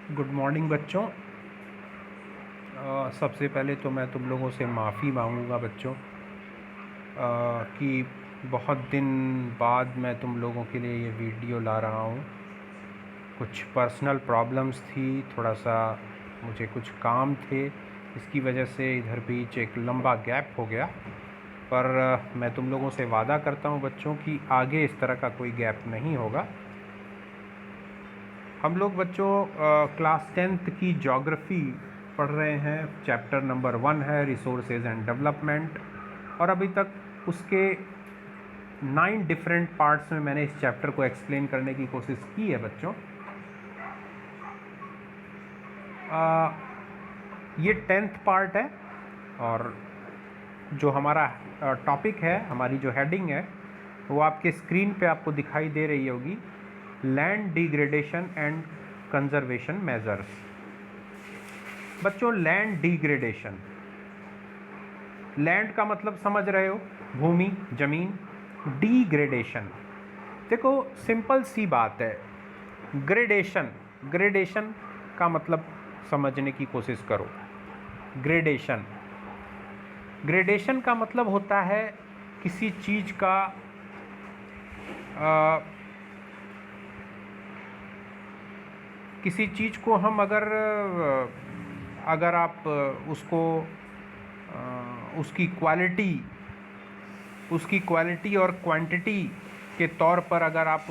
Good morning बच्चों। सबसे पहले तो मैं तुम लोगों से माफ़ी मांगूंगा बच्चों कि बहुत दिन बाद मैं तुम लोगों के लिए ये वीडियो ला रहा हूँ। कुछ पर्सनल प्रॉब्लम्स थी, थोड़ा सा मुझे कुछ काम थे, इसकी वजह से इधर बीच एक लंबा गैप हो गया। पर मैं तुम लोगों से वादा करता हूँ बच्चों कि आगे इस तरह का कोई गैप नहीं होगा। हम लोग बच्चों क्लास 10th की ज्योग्राफी पढ़ रहे हैं। चैप्टर नंबर 1 है रिसोर्सेज एंड डेवलपमेंट, और अभी तक उसके 9 डिफरेंट पार्ट्स में मैंने इस चैप्टर को एक्सप्लेन करने की कोशिश की है बच्चों। ये 10th पार्ट है, और जो हमारा टॉपिक है, हमारी जो हेडिंग है, वो आपके स्क्रीन पे आपको दिखाई दे रही होगी, land degradation and conservation measures. बच्चों, लैंड डिग्रेडेशन, लैंड का मतलब समझ रहे हो, भूमि, जमीन। डिग्रेडेशन, देखो सिंपल सी बात है। ग्रेडेशन, ग्रेडेशन का मतलब समझने की कोशिश करो। ग्रेडेशन, ग्रेडेशन का मतलब होता है किसी चीज़ का किसी चीज़ को हम अगर आप उसको उसकी क्वालिटी और क्वांटिटी के तौर पर अगर आप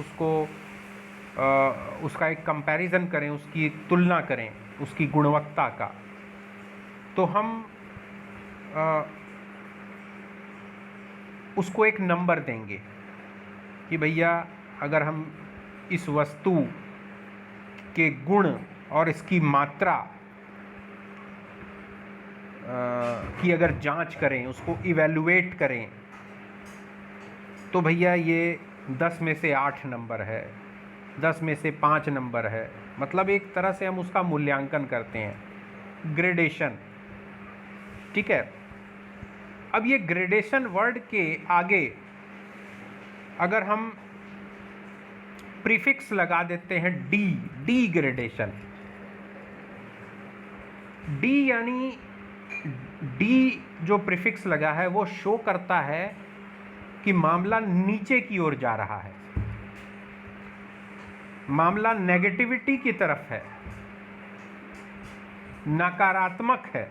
उसका एक कंपैरिजन करें, उसकी तुलना करें, उसकी गुणवत्ता का, तो हम उसको एक नंबर देंगे कि भैया अगर हम इस वस्तु के गुण और इसकी मात्रा की अगर जांच करें, उसको इवैल्यूएट करें, तो भैया ये 10 में से 8 नंबर है, 10 में से 5 नंबर है। मतलब एक तरह से हम उसका मूल्यांकन करते हैं, ग्रेडेशन। ठीक है। अब ये ग्रेडेशन वर्ड के आगे अगर हम प्रीफिक्स लगा देते हैं डी, डी ग्रेडेशन, डी यानी डी जो प्रीफिक्स लगा है वो शो करता है कि मामला नीचे की ओर जा रहा है, मामला नेगेटिविटी की तरफ है, नकारात्मक है।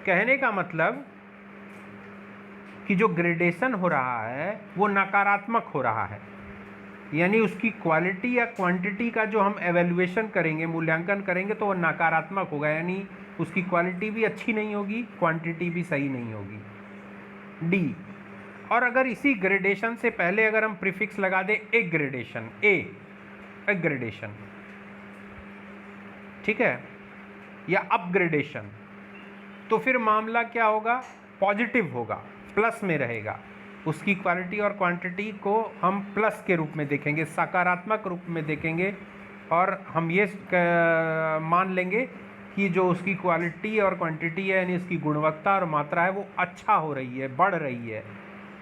कहने का मतलब कि जो ग्रेडेशन हो रहा है वो नकारात्मक हो रहा है, यानी उसकी क्वालिटी या क्वांटिटी का जो हम एवेल्युएशन करेंगे, मूल्यांकन करेंगे, तो वो नकारात्मक होगा, यानी उसकी क्वालिटी भी अच्छी नहीं होगी, क्वांटिटी भी सही नहीं होगी, डी। और अगर इसी ग्रेडेशन से पहले अगर हम प्रीफिक्स लगा दें एक ग्रेडेशन, ए ग्रेडेशन, ठीक है, या अपग्रेडेशन, तो फिर मामला क्या होगा, पॉजिटिव होगा, प्लस में रहेगा। उसकी क्वालिटी और क्वांटिटी को हम प्लस के रूप में देखेंगे, सकारात्मक रूप में देखेंगे, और हम ये मान लेंगे कि जो उसकी क्वालिटी और क्वांटिटी है, यानी उसकी गुणवत्ता और मात्रा है, वो अच्छा हो रही है, बढ़ रही है,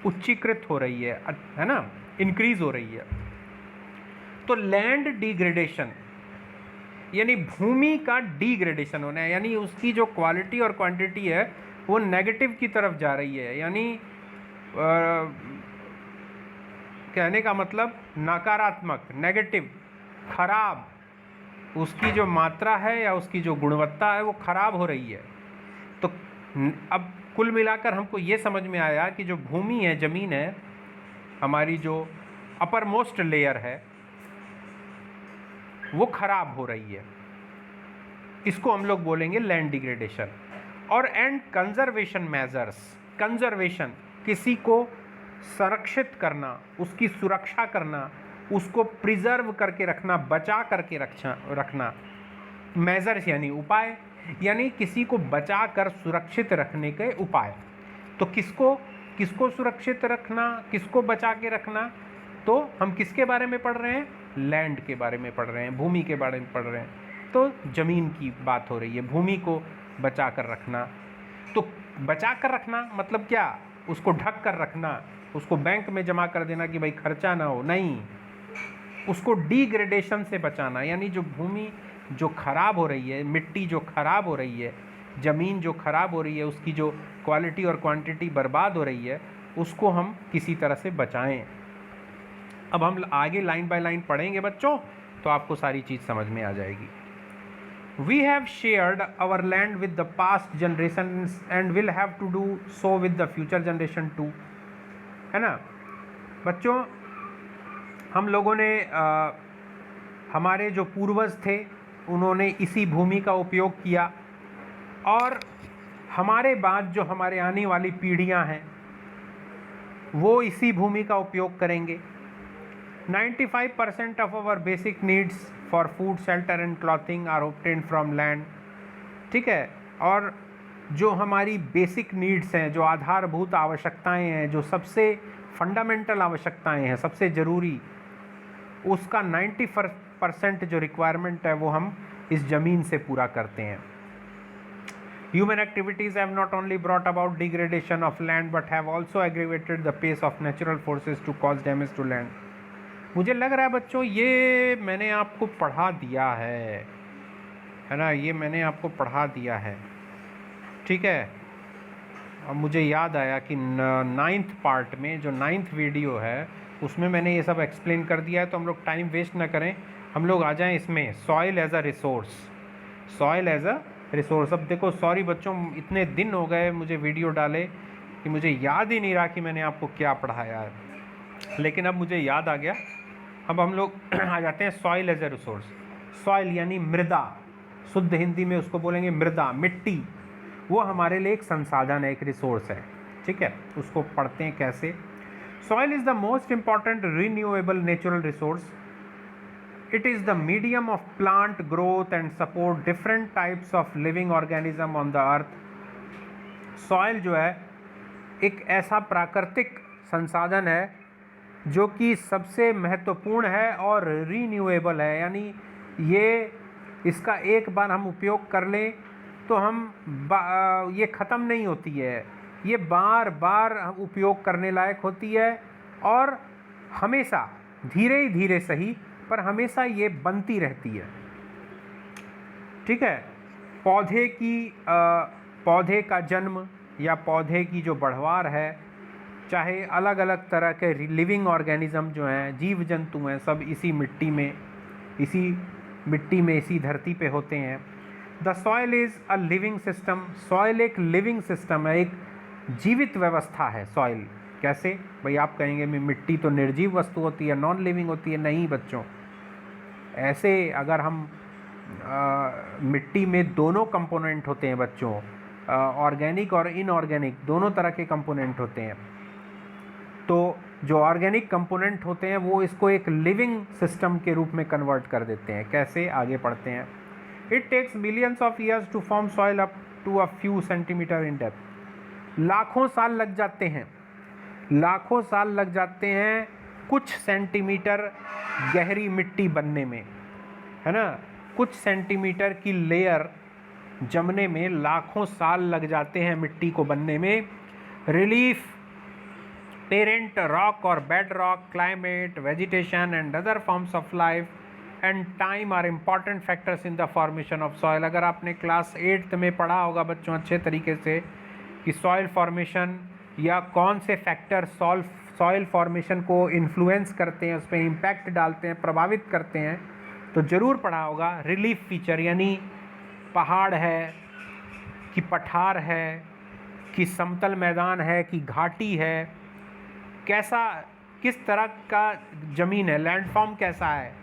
उच्चीकृत हो रही है ना, इंक्रीज हो रही है। तो लैंड डिग्रेडेशन यानी भूमि का डिग्रेडेशन होना है, यानी उसकी जो क्वालिटी और क्वांटिटी है वो नेगेटिव की तरफ जा रही है, यानी कहने का मतलब नकारात्मक, नेगेटिव, खराब, उसकी जो मात्रा है या उसकी जो गुणवत्ता है वो खराब हो रही है। तो अब कुल मिलाकर हमको ये समझ में आया कि जो भूमि है, ज़मीन है, हमारी जो अपर मोस्ट लेयर है, वो खराब हो रही है। इसको हम लोग बोलेंगे लैंड डिग्रेडेशन। और एंड कंजर्वेशन मेजर्स, कंजर्वेशन किसी को संरक्षित करना, उसकी सुरक्षा करना, उसको प्रिजर्व करके रखना, बचा करके रखना। मेजर्स यानी उपाय, यानी किसी को बचा कर सुरक्षित रखने के उपाय। तो किसको किसको सुरक्षित रखना, किसको बचा के रखना, तो हम किसके बारे में पढ़ रहे हैं, लैंड के बारे में पढ़ रहे हैं, भूमि के बारे में पढ़ रहे हैं। तो ज़मीन की बात हो रही है, भूमि को बचा कर रखना। तो बचा कर रखना मतलब क्या, उसको ढक कर रखना, उसको बैंक में जमा कर देना कि भाई खर्चा ना हो, नहीं, उसको डिग्रेडेशन से बचाना, यानी जो भूमि जो खराब हो रही है, मिट्टी जो खराब हो रही है, ज़मीन जो खराब हो रही है, उसकी जो क्वालिटी और क्वांटिटी बर्बाद हो रही है, उसको हम किसी तरह से बचाएं। अब हम आगे लाइन बाय लाइन पढ़ेंगे बच्चों, तो आपको सारी चीज़ समझ में आ जाएगी। We have shared our land with the past generations and will have to do so with the future generation too, है ना बच्चों। हम लोगों ने हमारे जो पूर्वज थे उन्होंने इसी भूमि का उपयोग किया, और हमारे बाद जो हमारे आने वाली पीढ़ियां हैं वो इसी भूमि का उपयोग करेंगे। 95% of our basic needs for food, shelter and clothing are obtained from land, ठीक है। और जो हमारी बेसिक नीड्स हैं, जो आधारभूत आवश्यकताएं हैं, जो सबसे फंडामेंटल आवश्यकताएं हैं, सबसे ज़रूरी, उसका 90% जो रिक्वायरमेंट है वो हम इस ज़मीन से पूरा करते हैं। Human activities have not only brought about degradation of land but have also aggravated the pace of natural forces to cause damage to land। मुझे लग रहा है बच्चों ये मैंने आपको पढ़ा दिया है ना, ये मैंने आपको पढ़ा दिया है, ठीक है। अब मुझे याद आया कि 9th पार्ट में जो 9th वीडियो है उसमें मैंने ये सब एक्सप्लेन कर दिया है। तो हम लोग टाइम वेस्ट ना करें, हम लोग आ जाएं इसमें, soil as a resource. Soil as a resource. अब देखो, सॉरी बच्चों, इतने दिन हो गए मुझे वीडियो डाले कि मुझे याद ही नहीं रहा कि मैंने आपको क्या पढ़ाया है, लेकिन अब मुझे याद आ गया। अब हम लोग आ जाते हैं soil as a resource. Soil यानी मृदा, शुद्ध हिंदी में उसको बोलेंगे मृदा, मिट्टी। वो हमारे लिए एक संसाधन है, एक रिसोर्स है, ठीक है। उसको पढ़ते हैं कैसे। Soil is the most important renewable natural resource. It is the medium of plant growth and support different types of living organism on the earth. Soil जो है एक ऐसा प्राकृतिक संसाधन है जो कि सबसे महत्वपूर्ण है और रीन्यूएबल है, यानी ये इसका एक बार हम उपयोग कर लें तो ये ख़त्म नहीं होती है, ये बार बार उपयोग करने लायक होती है, और हमेशा धीरे धीरे सही पर हमेशा ये बनती रहती है, ठीक है। पौधे का जन्म या पौधे की जो बढ़वार है, चाहे अलग अलग तरह के लिविंग ऑर्गेनिज्म जो हैं, जीव जंतु हैं, सब इसी मिट्टी में इसी धरती पे होते हैं। The soil is a living system. Soil एक लिविंग सिस्टम है, एक जीवित व्यवस्था है सॉइल। कैसे भाई, आप कहेंगे मिट्टी तो निर्जीव वस्तु होती है, नॉन लिविंग होती है। नहीं बच्चों, ऐसे अगर हम मिट्टी में दोनों कंपोनेंट होते हैं बच्चों, ऑर्गेनिक और इनऑर्गेनिक दोनों तरह के कंपोनेंट होते हैं। तो जो ऑर्गेनिक कंपोनेंट होते हैं वो इसको एक लिविंग सिस्टम के रूप में कन्वर्ट कर देते हैं। कैसे, आगे पढ़ते हैं। It takes millions of years to form soil up to a few centimetre in depth. लाखों साल लग जाते हैं, लाखों साल लग जाते हैं कुछ सेंटीमीटर गहरी मिट्टी बनने में, है ना। कुछ सेंटीमीटर की लेयर जमने में लाखों साल लग जाते हैं मिट्टी को बनने में। रिलीफ, पेरेंट रॉक और bed rock, climate, vegetation and other forms of life and time are important factors in the formation of soil. अगर आपने क्लास 8th में पढ़ा होगा बच्चों अच्छे तरीके से कि सॉइल फॉर्मेशन या कौन से फैक्टर सॉइल फॉर्मेशन को इन्फ्लुएंस करते हैं, उस पर इम्पैक्ट डालते हैं, प्रभावित करते हैं, तो ज़रूर पढ़ा होगा। रिलीफ फीचर यानी पहाड़ है कि पठार है कि समतल मैदान है कि घाटी है, कैसा किस तरह का ज़मीन है, लैंडफॉर्म कैसा है,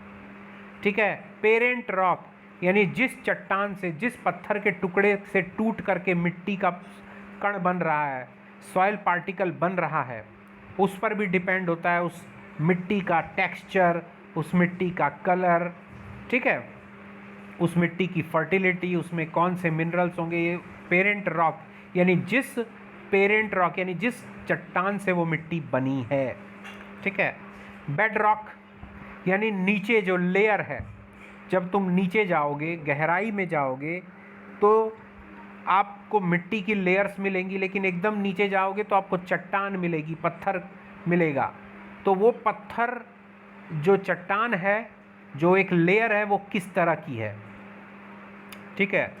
ठीक है। पेरेंट रॉक यानी जिस चट्टान से, जिस पत्थर के टुकड़े से टूट करके मिट्टी का कण बन रहा है, सॉइल पार्टिकल बन रहा है, उस पर भी डिपेंड होता है उस मिट्टी का टेक्सचर, उस मिट्टी का कलर, ठीक है, उस मिट्टी की फर्टिलिटी, उसमें कौन से मिनरल्स होंगे। ये पेरेंट रॉक यानी जिस चट्टान से वो मिट्टी बनी है, ठीक है। बेड रॉक यानी नीचे जो लेयर है, जब तुम नीचे जाओगे, गहराई में जाओगे तो आपको मिट्टी की लेयर्स मिलेंगी, लेकिन एकदम नीचे जाओगे तो आपको चट्टान मिलेगी, पत्थर मिलेगा। तो वो पत्थर जो चट्टान है, जो एक लेयर है, वो किस तरह की है, ठीक है।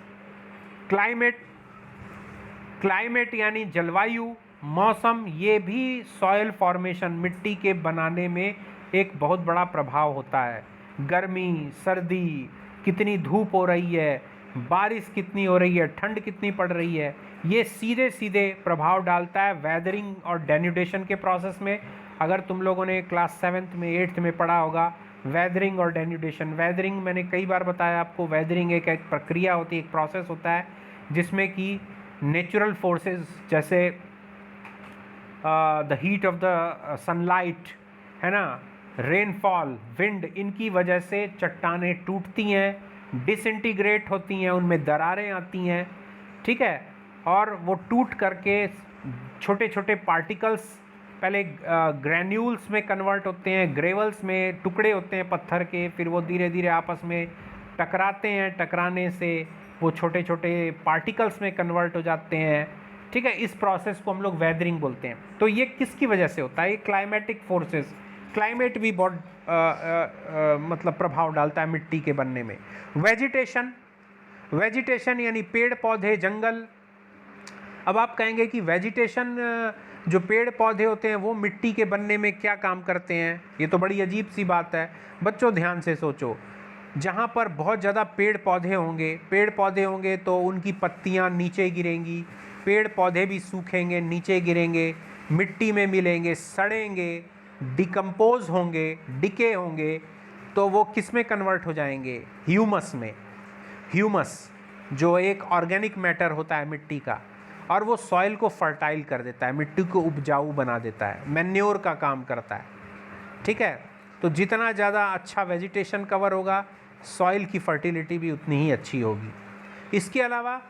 क्लाइमेट यानी जलवायु, मौसम, ये भी सॉइल फॉर्मेशन, मिट्टी के बनाने में एक बहुत बड़ा प्रभाव होता है। गर्मी, सर्दी, कितनी धूप हो रही है, बारिश कितनी हो रही है, ठंड कितनी पड़ रही है, ये सीधे सीधे प्रभाव डालता है वेदरिंग और डेन्यूडेशन के प्रोसेस में। अगर तुम लोगों ने क्लास 7th में 8th में पढ़ा होगा वेदरिंग और डेन्यूडेशन। वेदरिंग मैंने कई बार बताया आपको, वेदरिंग एक प्रक्रिया होती है, एक प्रोसेस होता है जिसमें कि नेचुरल फोर्सेस जैसे the heat of the sunlight, है ना, रेनफॉल, विंड, इनकी वजह से चट्टानें टूटती हैं, डिसइंटीग्रेट होती हैं, उनमें दरारें आती हैं, ठीक है, और वो टूट करके छोटे छोटे पार्टिकल्स पहले ग्रैन्यूल्स में कन्वर्ट होते हैं, ग्रेवल्स में टुकड़े होते हैं पत्थर के, फिर वो धीरे धीरे आपस में टकराते हैं, टकराने से वो छोटे छोटे पार्टिकल्स में कन्वर्ट हो जाते हैं, ठीक है। इस प्रोसेस को हम लोग वेदरिंग बोलते हैं। तो ये किसकी वजह से होता है? ये क्लाइमेटिक फोर्सेस, क्लाइमेट भी बहुत मतलब प्रभाव डालता है मिट्टी के बनने में। वेजिटेशन यानी पेड़ पौधे, जंगल। अब आप कहेंगे कि वेजिटेशन, जो पेड़ पौधे होते हैं वो मिट्टी के बनने में क्या काम करते हैं? ये तो बड़ी अजीब सी बात है। बच्चों ध्यान से सोचो, जहाँ पर बहुत ज़्यादा पेड़ पौधे होंगे तो उनकी पत्तियाँ नीचे गिरेंगी, पेड़ पौधे भी सूखेंगे, नीचे गिरेंगे, मिट्टी में मिलेंगे, सड़ेंगे, डिकम्पोज होंगे, डिके होंगे, तो वो किस में कन्वर्ट हो जाएंगे? ह्यूमस में। ह्यूमस जो एक ऑर्गेनिक मैटर होता है मिट्टी का, और वो सॉइल को फर्टाइल कर देता है, मिट्टी को उपजाऊ बना देता है, मैन्योर का काम करता है, ठीक है। तो जितना ज़्यादा अच्छा वेजिटेशन कवर होगा, सॉइल की फर्टिलिटी भी उतनी ही अच्छी होगी। इसके अलावा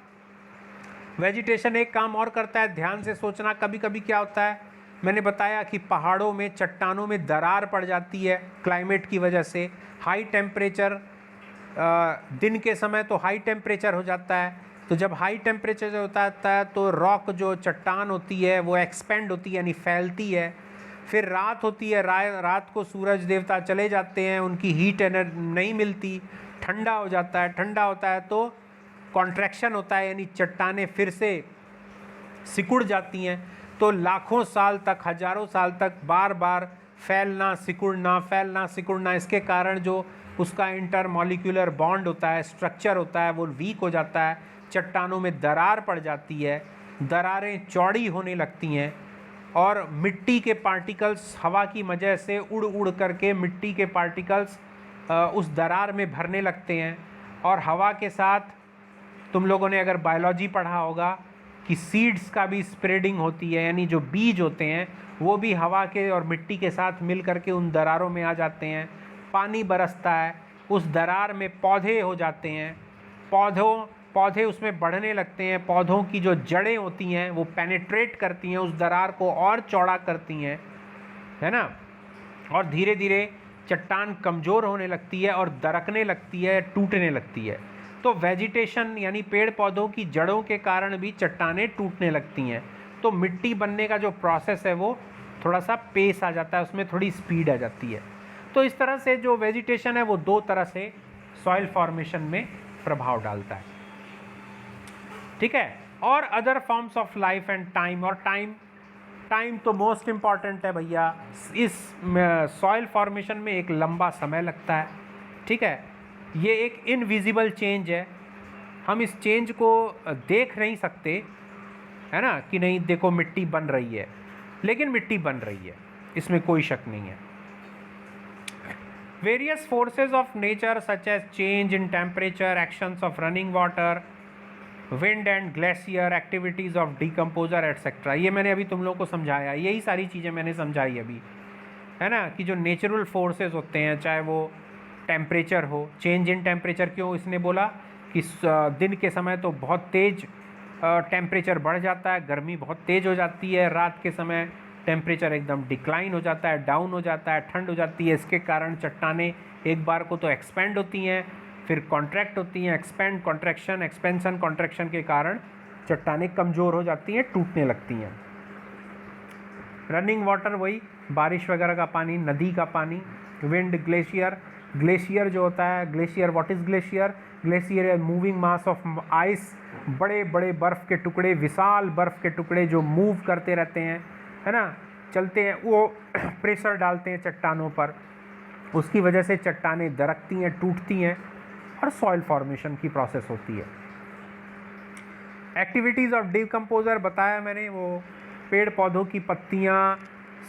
वेजिटेशन एक काम और करता है, ध्यान से सोचना। कभी कभी क्या होता है, मैंने बताया कि पहाड़ों में, चट्टानों में दरार पड़ जाती है क्लाइमेट की वजह से। हाई टेम्परेचर, दिन के समय तो हाई टेम्परेचर हो जाता है, तो जब हाई टेम्परेचर होता है तो रॉक, जो चट्टान होती है, वो एक्सपेंड होती है यानी फैलती है। फिर रात होती है, रात को सूरज देवता चले जाते हैं, उनकी हीट एनर्जी नहीं मिलती, ठंडा हो जाता है। ठंडा होता है तो कॉन्ट्रैक्शन होता है, यानी चट्टानें फिर से सिकुड़ जाती हैं। तो लाखों साल तक, हजारों साल तक बार बार फैलना सिकुड़ना, इसके कारण जो उसका इंटरमॉलिक्यूलर बॉन्ड होता है, स्ट्रक्चर होता है, वो वीक हो जाता है। चट्टानों में दरार पड़ जाती है, दरारें चौड़ी होने लगती हैं, और मिट्टी के पार्टिकल्स हवा की वजह से उड़ उड़ करके मिट्टी के पार्टिकल्स उस दरार में भरने लगते हैं। और हवा के साथ तुम लोगों ने अगर बायोलॉजी पढ़ा होगा कि सीड्स का भी स्प्रेडिंग होती है, यानी जो बीज होते हैं वो भी हवा के और मिट्टी के साथ मिल करके उन दरारों में आ जाते हैं। पानी बरसता है, उस दरार में पौधे हो जाते हैं, पौधे उसमें बढ़ने लगते हैं। पौधों की जो जड़ें होती हैं वो पेनिट्रेट करती हैं, उस दरार को और चौड़ा करती हैं, है ना, और धीरे धीरे चट्टान कमज़ोर होने लगती है और दरकने लगती है, टूटने लगती है। तो वेजिटेशन यानी पेड़ पौधों की जड़ों के कारण भी चट्टानें टूटने लगती हैं। तो मिट्टी बनने का जो प्रोसेस है वो थोड़ा सा पेस आ जाता है, उसमें थोड़ी स्पीड आ जाती है। तो इस तरह से जो वेजिटेशन है वो दो तरह से सॉइल फॉर्मेशन में प्रभाव डालता है, ठीक है। और other forms of life and time, और टाइम तो मोस्ट इम्पॉर्टेंट है भैया। इस सॉइल फॉर्मेशन में एक लंबा समय लगता है, ठीक है। ये एक इनविजिबल चेंज है, हम इस चेंज को देख नहीं सकते, है ना, कि नहीं देखो मिट्टी बन रही है, लेकिन मिट्टी बन रही है, इसमें कोई शक नहीं है। Various forces of nature such as change in temperature, actions of running water, wind and glacier, activities of decomposer etcetera, ये मैंने अभी तुम लोगों को समझाया। यही सारी चीज़ें मैंने समझाई अभी, है ना, कि जो नेचुरल फोर्सेस होते हैं, चाहे वो टेम्परेचर हो, चेंज इन टेम्परेचर क्यों इसने बोला कि दिन के समय तो बहुत तेज़ टेम्परेचर बढ़ जाता है, गर्मी बहुत तेज़ हो जाती है, रात के समय टेम्परेचर एकदम डिक्लाइन हो जाता है, डाउन हो जाता है, ठंड हो जाती है। इसके कारण चट्टानें एक बार को तो एक्सपेंड होती हैं, फिर कॉन्ट्रैक्ट होती हैं, एक्सपेंड कॉन्ट्रैक्शन, एक्सपेंशन कॉन्ट्रैक्शन के कारण चट्टानें कमज़ोर हो जाती हैं, टूटने लगती हैं। रनिंग वाटर वही बारिश वगैरह का पानी, नदी का पानी, विंड, ग्लेशियर ग्लेशियर जो होता है, glacier, what is glacier? Glacier moving mass of ice, बड़े बड़े बर्फ़ के टुकड़े, विशाल बर्फ़ के टुकड़े जो मूव करते रहते हैं, है ना, चलते हैं, वो प्रेशर डालते हैं चट्टानों पर, उसकी वजह से चट्टानें दरकती हैं, टूटती हैं और सॉइल फॉर्मेशन की प्रोसेस होती है। एक्टिविटीज़ ऑफ डिकम्पोजर बताया मैंने, वो पेड़ पौधों की पत्तियाँ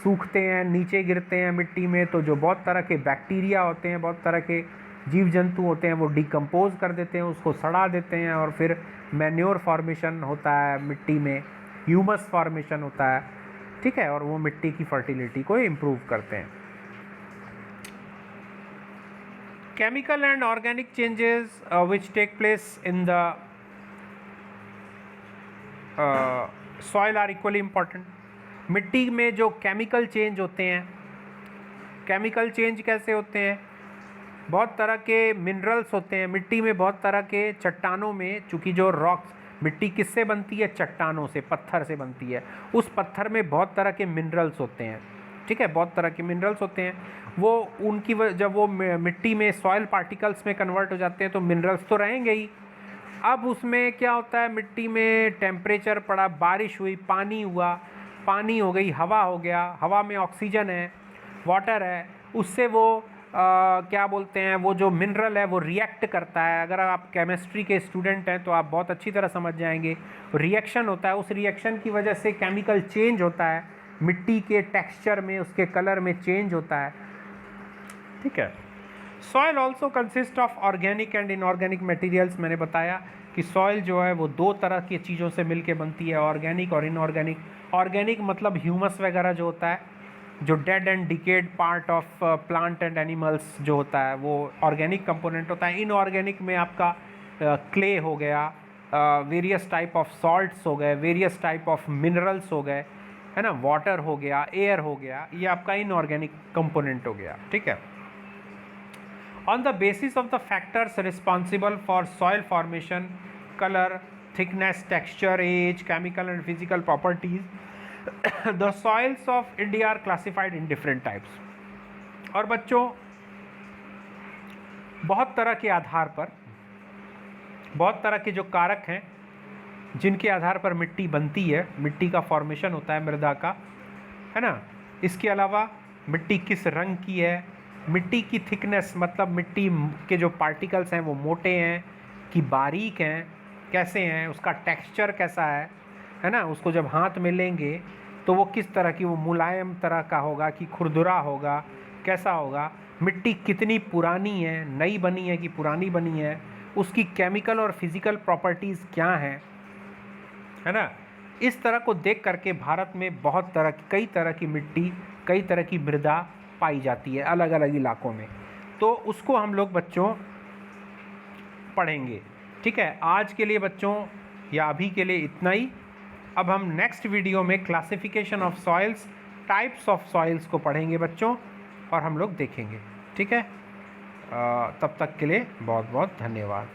सूखते हैं, नीचे गिरते हैं मिट्टी में, तो जो बहुत तरह के बैक्टीरिया होते हैं, बहुत तरह के जीव जंतु होते हैं, वो डिकम्पोज कर देते हैं, उसको सड़ा देते हैं, और फिर मैन्योर फॉर्मेशन होता है मिट्टी में, ह्यूमस फॉर्मेशन होता है, ठीक है, और वो मिट्टी की फर्टिलिटी को इम्प्रूव करते हैं। Chemical and organic changes which take place in the soil are equally important. मिट्टी में जो केमिकल चेंज होते हैं, केमिकल चेंज कैसे होते हैं? बहुत तरह के मिनरल्स होते हैं मिट्टी में, बहुत तरह के चट्टानों में, चूँकि जो रॉक्स, मिट्टी किससे बनती है? चट्टानों से, पत्थर से बनती है। उस पत्थर में बहुत तरह के मिनरल्स होते हैं, ठीक है, बहुत तरह के मिनरल्स होते हैं। वो उनकी जब वो मिट्टी में सॉइल पार्टिकल्स में कन्वर्ट हो जाते हैं तो मिनरल्स तो रहेंगे ही। अब उसमें क्या होता है, मिट्टी में टेम्परेचर पड़ा, बारिश हुई, पानी हुआ, पानी हो गई, हवा हो गया, हवा में ऑक्सीजन है, वाटर है, उससे वो क्या बोलते हैं, वो जो मिनरल है वो रिएक्ट करता है। अगर आप केमिस्ट्री के स्टूडेंट हैं तो आप बहुत अच्छी तरह समझ जाएंगे। रिएक्शन होता है, उस रिएक्शन की वजह से केमिकल चेंज होता है, मिट्टी के टेक्सचर में, उसके कलर में चेंज होता है, ठीक है। Soil also consist of organic and inorganic materials. मैंने बताया कि सॉइल जो है वो दो तरह की चीज़ों से मिलके बनती है, ऑर्गेनिक और इनऑर्गेनिक। ऑर्गेनिक मतलब ह्यूमस वगैरह जो होता है, जो dead and decade part of plant and animals जो होता है, वो ऑर्गेनिक कंपोनेंट होता है। इनऑर्गेनिक में आपका क्ले हो गया, वेरियस टाइप ऑफ सॉल्ट्स हो गए, वेरियस टाइप ऑफ मिनरल्स हो गए, है ना, वाटर हो गया, एयर हो गया, ये आपका इनऑर्गेनिक कंपोनेंट हो गया, ठीक है। On the basis of the factors responsible for soil formation, color, thickness, texture, age, chemical and physical properties, the soils of India are classified in different types. और बच्चों, बहुत तरह के आधार पर, बहुत तरह के जो कारक हैं जिनके आधार पर मिट्टी बनती है, मिट्टी का फॉर्मेशन होता है, मृदा का, है ना। इसके अलावा मिट्टी किस रंग की है, मिट्टी की थिकनेस मतलब मिट्टी के जो पार्टिकल्स हैं वो मोटे हैं कि बारीक हैं, कैसे हैं, उसका टेक्सचर कैसा है ना, उसको जब हाथ में लेंगे तो वो किस तरह की, वो मुलायम तरह का होगा कि खुरदुरा होगा, कैसा होगा, मिट्टी कितनी पुरानी है, नई बनी है कि पुरानी बनी है, उसकी केमिकल और फिज़िकल प्रॉपर्टीज़ क्या हैं, है ना। इस तरह को देख करके भारत में बहुत तरह की, कई तरह की मिट्टी, कई तरह की मृदा पाई जाती है अलग अलग इलाकों में, तो उसको हम लोग बच्चों पढ़ेंगे, ठीक है। आज के लिए बच्चों या अभी के लिए इतना ही। अब हम नेक्स्ट वीडियो में classification of soils, types of soils को पढ़ेंगे बच्चों, और हम लोग देखेंगे, ठीक है। तब तक के लिए बहुत बहुत धन्यवाद।